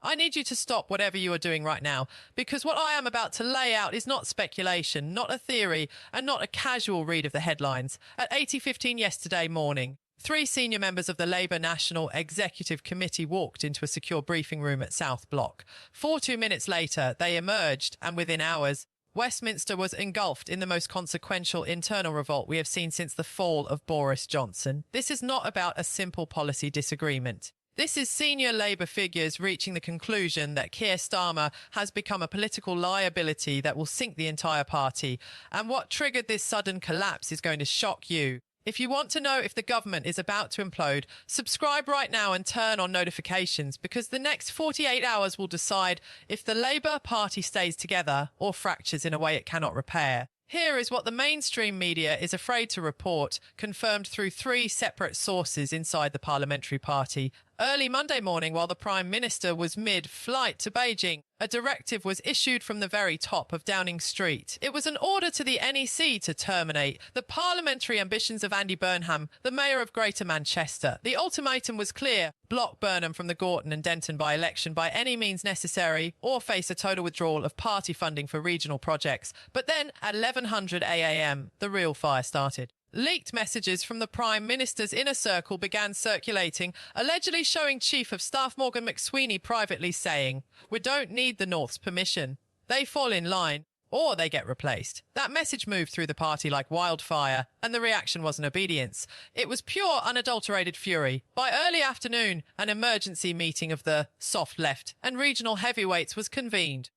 I need you to stop whatever you are doing right now, because what I am about to lay out is not speculation, not a theory, and not a casual read of the headlines. At 8:15 yesterday morning, 3 senior members of the Labour National Executive Committee walked into a secure briefing room at South Block. 42 minutes later, they emerged, and within hours, Westminster was engulfed in the most consequential internal revolt we have seen since the fall of Boris Johnson. This is not about a simple policy disagreement. This is senior Labour figures reaching the conclusion that Keir Starmer has become a political liability that will sink the entire party. And what triggered this sudden collapse is going to shock you. If you want to know if the government is about to implode, subscribe right now and turn on notifications, because the next 48 hours will decide if the Labour Party stays together or fractures in a way it cannot repair. Here is what the mainstream media is afraid to report, confirmed through 3 separate sources inside the parliamentary party. Early Monday morning, while the Prime Minister was mid-flight to Beijing, a directive was issued from the very top of Downing Street. It was an order to the NEC to terminate the parliamentary ambitions of Andy Burnham, the Mayor of Greater Manchester. The ultimatum was clear: block Burnham from the Gorton and Denton by-election by any means necessary, or face a total withdrawal of party funding for regional projects. But then, at 1100 a.m., the real fire started. Leaked messages from the Prime Minister's inner circle began circulating, allegedly showing Chief of Staff Morgan McSweeney privately saying, "We don't need the North's permission. They fall in line, or they get replaced." That message moved through the party like wildfire, and the reaction wasn't obedience. It was pure, unadulterated fury. By early afternoon, an emergency meeting of the soft left and regional heavyweights was convened.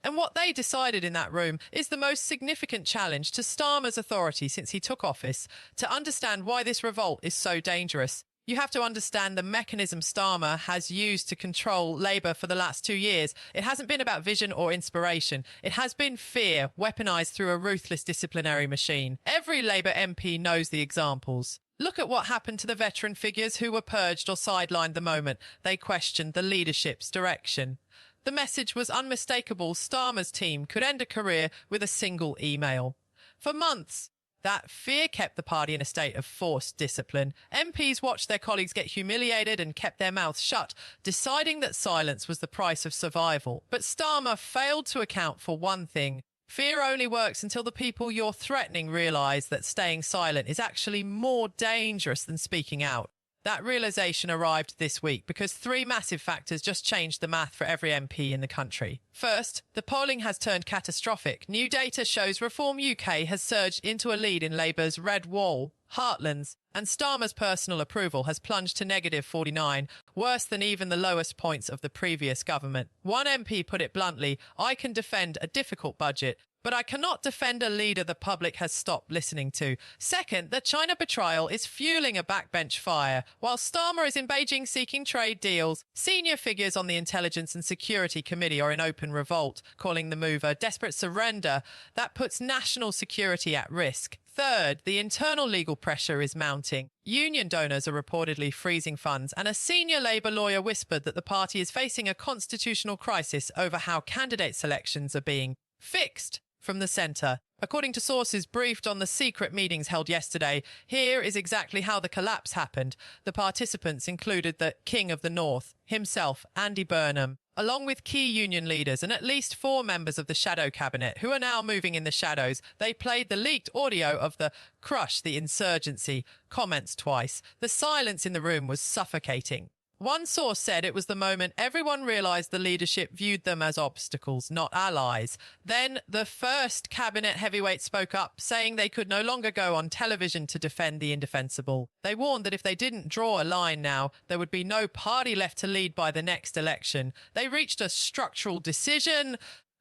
And what they decided in that room is the most significant challenge to Starmer's authority since he took office. To understand why this revolt is so dangerous, you have to understand the mechanism Starmer has used to control Labour for the last 2 years. It hasn't been about vision or inspiration. It has been fear, weaponised through a ruthless disciplinary machine. Every Labour MP knows the examples. Look at what happened to the veteran figures who were purged or sidelined the moment they questioned the leadership's direction. The message was unmistakable. Starmer's team could end a career with a single email. For months, that fear kept the party in a state of forced discipline. MPs watched their colleagues get humiliated and kept their mouths shut, deciding that silence was the price of survival. But Starmer failed to account for one thing. Fear only works until the people you're threatening realise that staying silent is actually more dangerous than speaking out. That realisation arrived this week because 3 massive factors just changed the math for every MP in the country. First, the polling has turned catastrophic. New data shows Reform UK has surged into a lead in Labour's Red Wall, Heartlands, and Starmer's personal approval has plunged to -49, worse than even the lowest points of the previous government. One MP put it bluntly: "I can defend a difficult budget, but I cannot defend a leader the public has stopped listening to." Second, the China betrayal is fueling a backbench fire. While Starmer is in Beijing seeking trade deals, senior figures on the Intelligence and Security Committee are in open revolt, calling the move a desperate surrender that puts national security at risk. Third, the internal legal pressure is mounting. Union donors are reportedly freezing funds, and a senior Labour lawyer whispered that the party is facing a constitutional crisis over how candidate selections are being fixed from the centre. According to sources briefed on the secret meetings held yesterday, here is exactly how the collapse happened. The participants included the King of the North, himself, Andy Burnham, along with key union leaders and at least 4 members of the shadow cabinet who are now moving in the shadows. They played the leaked audio of the "crush the insurgency" comments twice. The silence in the room was suffocating. One source said it was the moment everyone realised the leadership viewed them as obstacles, not allies. Then the first cabinet heavyweight spoke up, saying they could no longer go on television to defend the indefensible. They warned that if they didn't draw a line now, there would be no party left to lead by the next election. They reached a structural decision,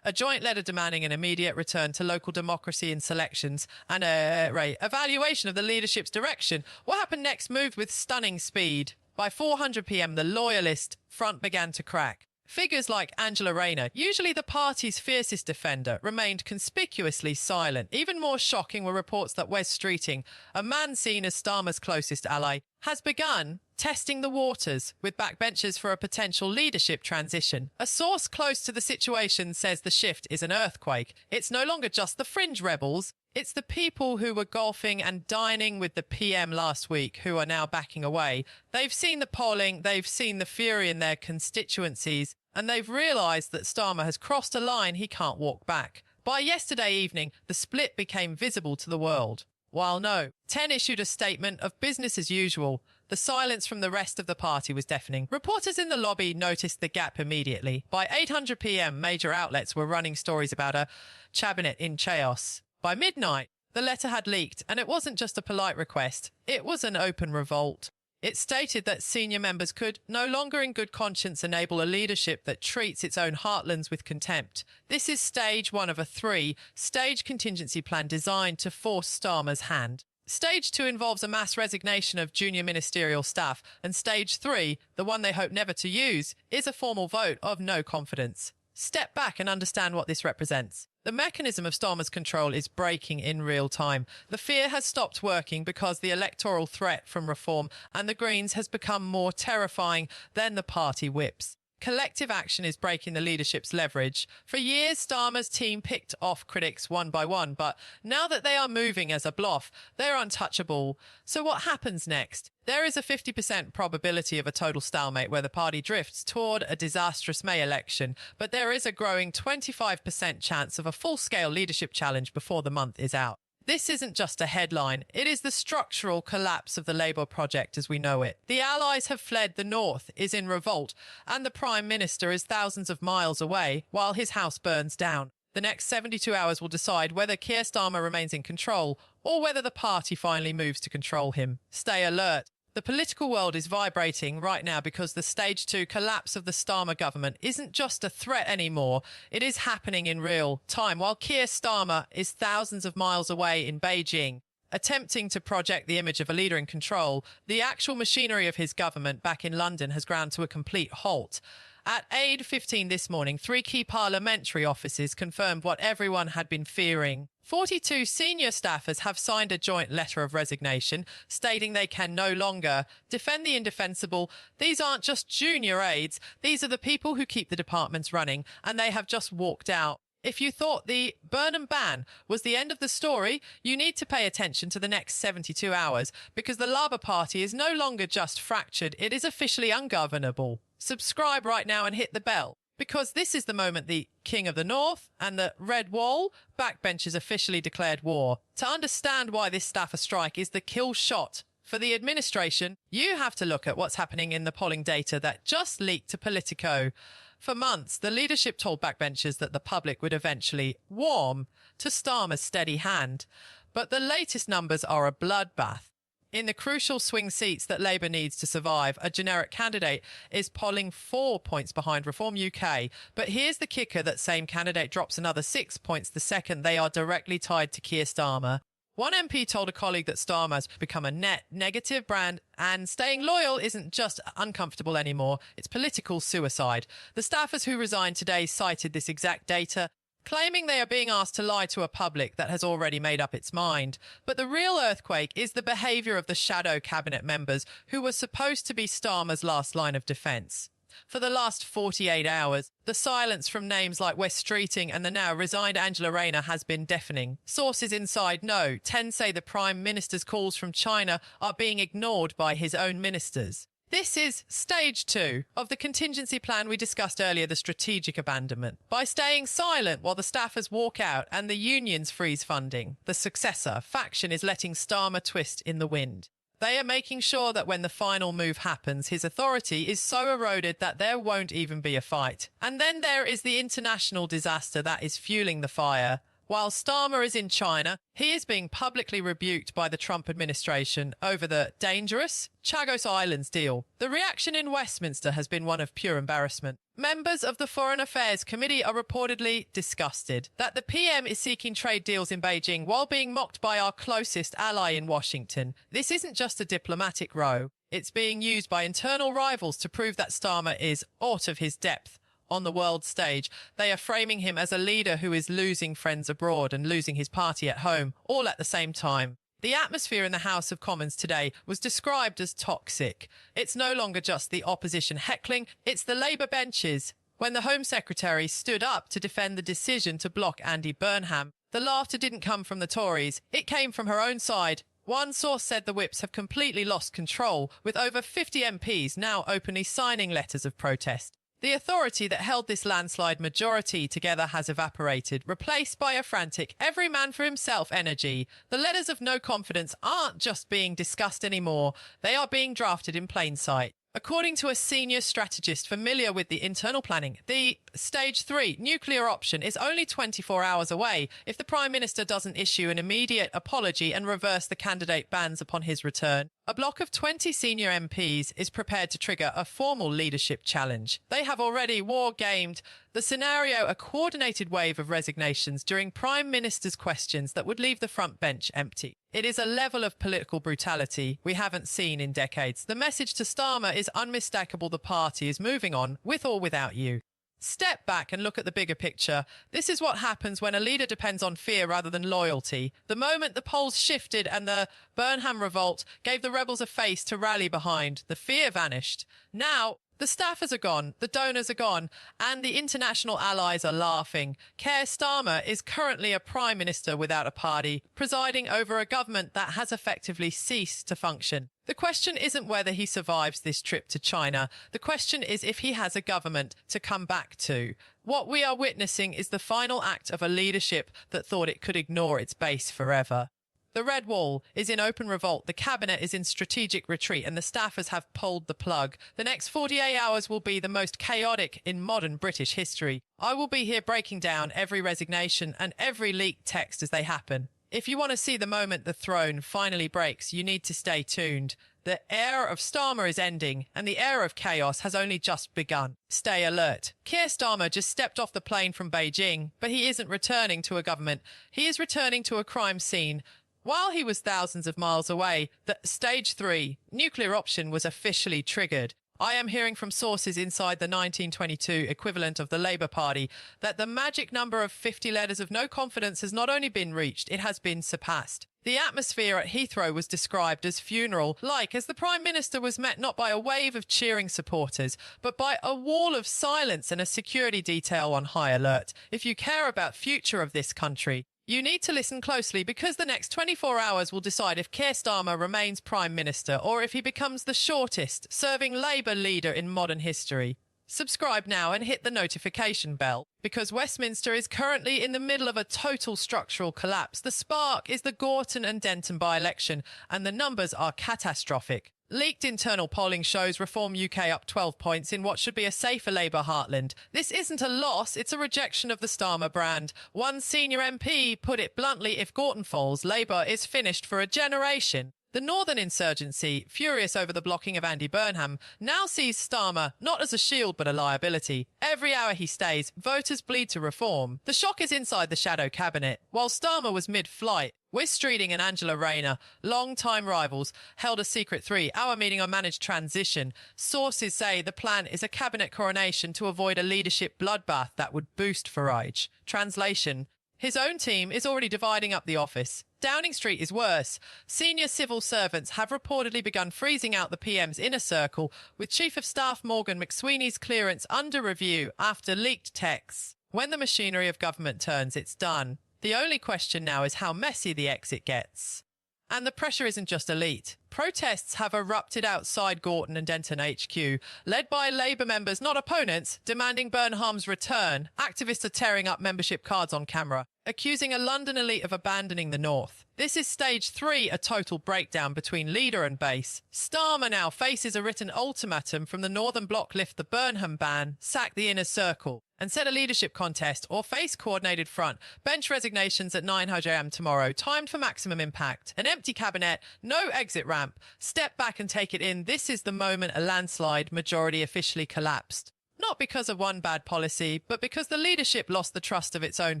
a joint letter demanding an immediate return to local democracy in selections and a evaluation of the leadership's direction. What happened next moved with stunning speed. By 400 p.m, the loyalist front began to crack. Figures like Angela Rayner, usually the party's fiercest defender, remained conspicuously silent. Even more shocking were reports that Wes Streeting, a man seen as Starmer's closest ally, has begun testing the waters with backbenchers for a potential leadership transition. A source close to the situation says the shift is an earthquake. It's no longer just the fringe rebels. It's the people who were golfing and dining with the PM last week who are now backing away. They've seen the polling, they've seen the fury in their constituencies, and they've realised that Starmer has crossed a line he can't walk back. By yesterday evening, the split became visible to the world. While no, 10 issued a statement of business as usual. The silence from the rest of the party was deafening. Reporters in the lobby noticed the gap immediately. By 8:00 p.m, major outlets were running stories about a cabinet in chaos. By midnight, the letter had leaked, and it wasn't just a polite request. It was an open revolt. It stated that senior members could no longer in good conscience enable a leadership that treats its own heartlands with contempt. This is stage one of a three-stage contingency plan designed to force Starmer's hand. Stage 2 involves a mass resignation of junior ministerial staff, and Stage 3, the one they hope never to use, is a formal vote of no confidence. Step back and understand what this represents. The mechanism of Starmer's control is breaking in real time. The fear has stopped working because the electoral threat from reform and the Greens has become more terrifying than the party whips. Collective action is breaking the leadership's leverage. For years, Starmer's team picked off critics one by one, but now that they are moving as a bloff, they're untouchable. So what happens next? There is a 50% probability of a total stalemate where the party drifts toward a disastrous May election, but there is a growing 25% chance of a full-scale leadership challenge before the month is out. This isn't just a headline. It is the structural collapse of the Labour project as we know it. The Allies have fled, the North is in revolt, and the Prime Minister is thousands of miles away while his house burns down. The next 72 hours will decide whether Keir Starmer remains in control or whether the party finally moves to control him. Stay alert. The political world is vibrating right now because the Stage 2 collapse of the Starmer government isn't just a threat anymore. It is happening in real time, while Keir Starmer is thousands of miles away in Beijing. Attempting to project the image of a leader in control, the actual machinery of his government back in London has ground to a complete halt. At 8:15 this morning, 3 key parliamentary offices confirmed what everyone had been fearing. 42 senior staffers have signed a joint letter of resignation stating they can no longer defend the indefensible. These aren't just junior aides. These are the people who keep the departments running, and they have just walked out. If you thought the Burnham ban was the end of the story, you need to pay attention to the next 72 hours because the Labour Party is no longer just fractured, it is officially ungovernable. Subscribe right now and hit the bell because this is the moment the King of the North and the Red Wall backbenchers officially declared war. To understand why this staffer strike is the kill shot for the administration, you have to look at what's happening in the polling data that just leaked to Politico. For months, the leadership told backbenchers that the public would eventually warm to Starmer's steady hand. But the latest numbers are a bloodbath. In the crucial swing seats that Labour needs to survive, a generic candidate is polling 4 points behind Reform UK. But here's the kicker: that same candidate drops another 6 points the second they are directly tied to Keir Starmer. One MP told a colleague that Starmer has become a net negative brand, and staying loyal isn't just uncomfortable anymore, it's political suicide. The staffers who resigned today cited this exact data, claiming they are being asked to lie to a public that has already made up its mind. But the real earthquake is the behaviour of the shadow cabinet members who were supposed to be Starmer's last line of defence. For the last 48 hours, the silence from names like Wes Streeting and the now resigned Angela Rayner has been deafening. Sources inside know 10 say the Prime Minister's calls from China are being ignored by his own ministers. This is stage 2 of the contingency plan we discussed earlier, the strategic abandonment. By staying silent while the staffers walk out and the unions freeze funding, the successor faction is letting Starmer twist in the wind. They are making sure that when the final move happens, his authority is so eroded that there won't even be a fight. And then there is the international disaster that is fueling the fire. While Starmer is in China, he is being publicly rebuked by the Trump administration over the dangerous Chagos Islands deal. The reaction in Westminster has been one of pure embarrassment. Members of the Foreign Affairs Committee are reportedly disgusted that the PM is seeking trade deals in Beijing while being mocked by our closest ally in Washington. This isn't just a diplomatic row. It's being used by internal rivals to prove that Starmer is out of his depth on the world stage. They are framing him as a leader who is losing friends abroad and losing his party at home, all at the same time. The atmosphere in the House of Commons today was described as toxic. It's no longer just the opposition heckling, it's the Labour benches. When the Home Secretary stood up to defend the decision to block Andy Burnham, The laughter didn't come from the Tories. It came from her own side. One source said the whips have completely lost control, with over 50 MPs now openly signing letters of protest. The authority that held this landslide majority together has evaporated, replaced by a frantic every man for himself energy. The letters of no confidence aren't just being discussed anymore, they are being drafted in plain sight. According to a senior strategist familiar with the internal planning, the Stage 3 nuclear option is only 24 hours away if the Prime Minister doesn't issue an immediate apology and reverse the candidate bans upon his return. A block of 20 senior MPs is prepared to trigger a formal leadership challenge. They have already war-gamed the scenario, a coordinated wave of resignations during Prime Minister's questions that would leave the front bench empty. It is a level of political brutality we haven't seen in decades. The message to Starmer is unmistakable: the party is moving on, with or without you. Step back and look at the bigger picture. This is what happens when a leader depends on fear rather than loyalty. The moment the polls shifted and the Burnham revolt gave the rebels a face to rally behind, the fear vanished. Now, the staffers are gone, the donors are gone, and the international allies are laughing. Keir Starmer is currently a prime minister without a party, presiding over a government that has effectively ceased to function. The question isn't whether he survives this trip to China. The question is if he has a government to come back to. What we are witnessing is the final act of a leadership that thought it could ignore its base forever. The Red Wall is in open revolt, the cabinet is in strategic retreat, and the staffers have pulled the plug. The next 48 hours will be the most chaotic in modern British history. I will be here breaking down every resignation and every leaked text as they happen. If you want to see the moment the throne finally breaks, you need to stay tuned. The era of Starmer is ending, and the era of chaos has only just begun. Stay alert. Keir Starmer just stepped off the plane from Beijing, but he isn't returning to a government. He is returning to a crime scene. While he was thousands of miles away, the Stage 3 nuclear option was officially triggered. I am hearing from sources inside the 1922 equivalent of the Labour Party that the magic number of 50 letters of no confidence has not only been reached, it has been surpassed. The atmosphere at Heathrow was described as funeral-like, as the Prime Minister was met not by a wave of cheering supporters, but by a wall of silence and a security detail on high alert. If you care about the future of this country, you need to listen closely, because the next 24 hours will decide if Keir Starmer remains Prime Minister or if he becomes the shortest serving Labour leader in modern history. Subscribe now and hit the notification bell, because Westminster is currently in the middle of a total structural collapse. The spark is the Gorton and Denton by-election, and the numbers are catastrophic. Leaked internal polling shows Reform UK up 12 points in what should be a safer Labour heartland. This isn't a loss, it's a rejection of the Starmer brand. One senior MP put it bluntly: if Gorton falls, Labour is finished for a generation. The Northern insurgency, furious over the blocking of Andy Burnham, now sees Starmer not as a shield but a liability. Every hour he stays, voters bleed to reform. The shock is inside the shadow cabinet. While Starmer was mid-flight, Wes Streeting and Angela Rayner, long-time rivals, held a secret 3-hour meeting on managed transition. Sources say the plan is a cabinet coronation to avoid a leadership bloodbath that would boost Farage. Translation: his own team is already dividing up the office. Downing Street is worse. Senior civil servants have reportedly begun freezing out the PM's inner circle, with Chief of Staff Morgan McSweeney's clearance under review after leaked texts. When the machinery of government turns, it's done. The only question now is how messy the exit gets. And the pressure isn't just elite. Protests have erupted outside Gorton and Denton HQ, led by Labour members, not opponents, demanding Burnham's return. Activists are tearing up membership cards on camera, accusing a London elite of abandoning the North. This is Stage 3, a total breakdown between leader and base. Starmer now faces a written ultimatum from the Northern Bloc: lift the Burnham ban, sack the inner circle, and set a leadership contest or face coordinated front. Bench resignations at 900 am tomorrow, timed for maximum impact. An empty cabinet, no exit ramp. Step back and take it in. This is the moment a landslide majority officially collapsed. Not because of one bad policy, but because the leadership lost the trust of its own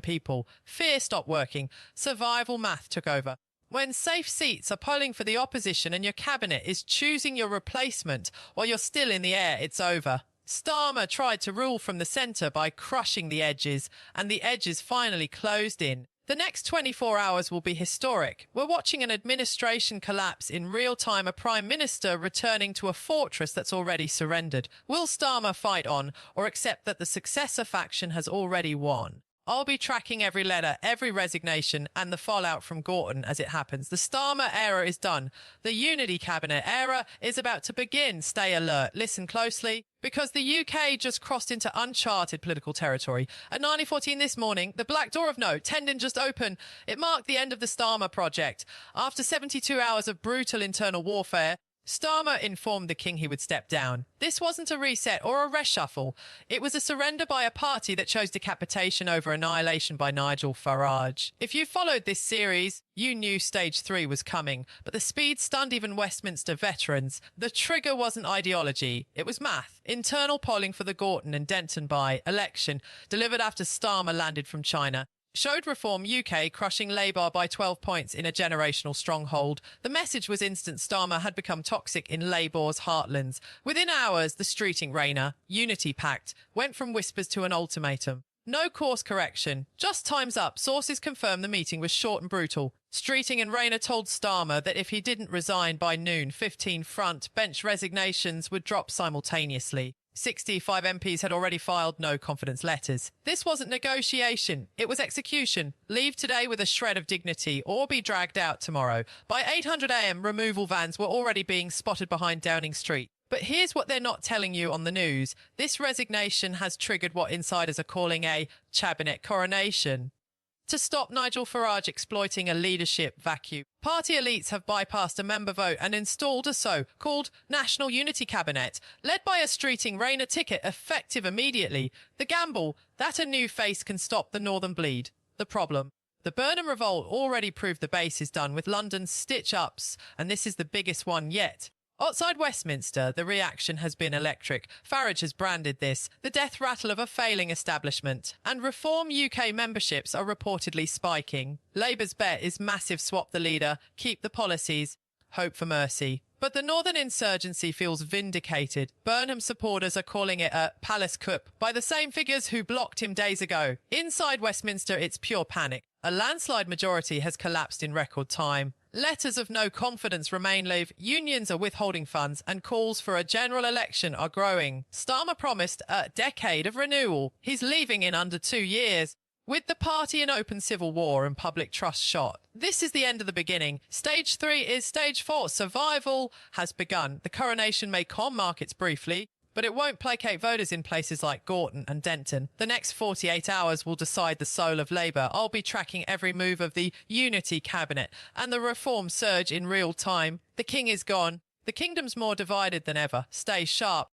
people. Fear stopped working. Survival math took over. When safe seats are polling for the opposition and your cabinet is choosing your replacement while you're still in the air, it's over. Starmer tried to rule from the centre by crushing the edges, and the edges finally closed in. The next 24 hours will be historic. We're watching an administration collapse in real time, a prime minister returning to a fortress that's already surrendered. Will Starmer fight on or accept that the successor faction has already won? I'll be tracking every letter, every resignation, and the fallout from Gorton as it happens. The Starmer era is done. The Unity Cabinet era is about to begin. Stay alert. Listen closely, because the UK just crossed into uncharted political territory. At 9:14 this morning, the Black Door of No tendon just open. It marked the end of the Starmer project. After 72 hours of brutal internal warfare, Starmer informed the king he would step down. This wasn't a reset or a reshuffle. It was a surrender by a party that chose decapitation over annihilation by Nigel Farage. If you followed this series, you knew stage 3 was coming, but the speed stunned even Westminster veterans. The trigger wasn't ideology, it was math. Internal polling for the Gorton and Denton by-election, delivered after Starmer landed from China, showed Reform UK crushing Labour by 12 points in a generational stronghold. The message was instant. Starmer had become toxic in Labour's heartlands. Within hours, the streeting Rayner, Unity Pact, went from whispers to an ultimatum. No course correction, just time's up. Sources confirm the meeting was short and brutal. Streeting and Rayner told Starmer that if he didn't resign by noon, 15 front bench resignations would drop simultaneously. 65 MPs had already filed no confidence letters. This wasn't negotiation, it was execution. Leave today with a shred of dignity or be dragged out tomorrow. By 800 AM, removal vans were already being spotted behind Downing Street. But here's what they're not telling you on the news. This resignation has triggered what insiders are calling a cabinet coronation. To stop Nigel Farage exploiting a leadership vacuum, party elites have bypassed a member vote and installed a so-called National Unity Cabinet, led by a streeting Rayner ticket, effective immediately. The gamble that a new face can stop the Northern bleed. The problem: the Burnham revolt already proved the base is done, with London's stitch-ups, and this is the biggest one yet. Outside Westminster, the reaction has been electric. Farage has branded this the death rattle of a failing establishment, and Reform UK memberships are reportedly spiking. Labour's bet is massive: swap the leader, keep the policies, hope for mercy. But the Northern insurgency feels vindicated. Burnham supporters are calling it a palace coup by the same figures who blocked him days ago. Inside Westminster, it's pure panic. A landslide majority has collapsed in record time. Letters of no confidence remain live, unions are withholding funds, and calls for a general election are growing. Starmer promised a decade of renewal. He's leaving in under 2 years. With the party in open civil war and public trust shot, this is the end of the beginning. Stage 3 is stage 4. Survival has begun. The coronation may calm markets briefly, but it won't placate voters in places like Gorton and Denton. The next 48 hours will decide the soul of Labour. I'll be tracking every move of the Unity Cabinet and the Reform surge in real time. The king is gone. The kingdom's more divided than ever. Stay sharp.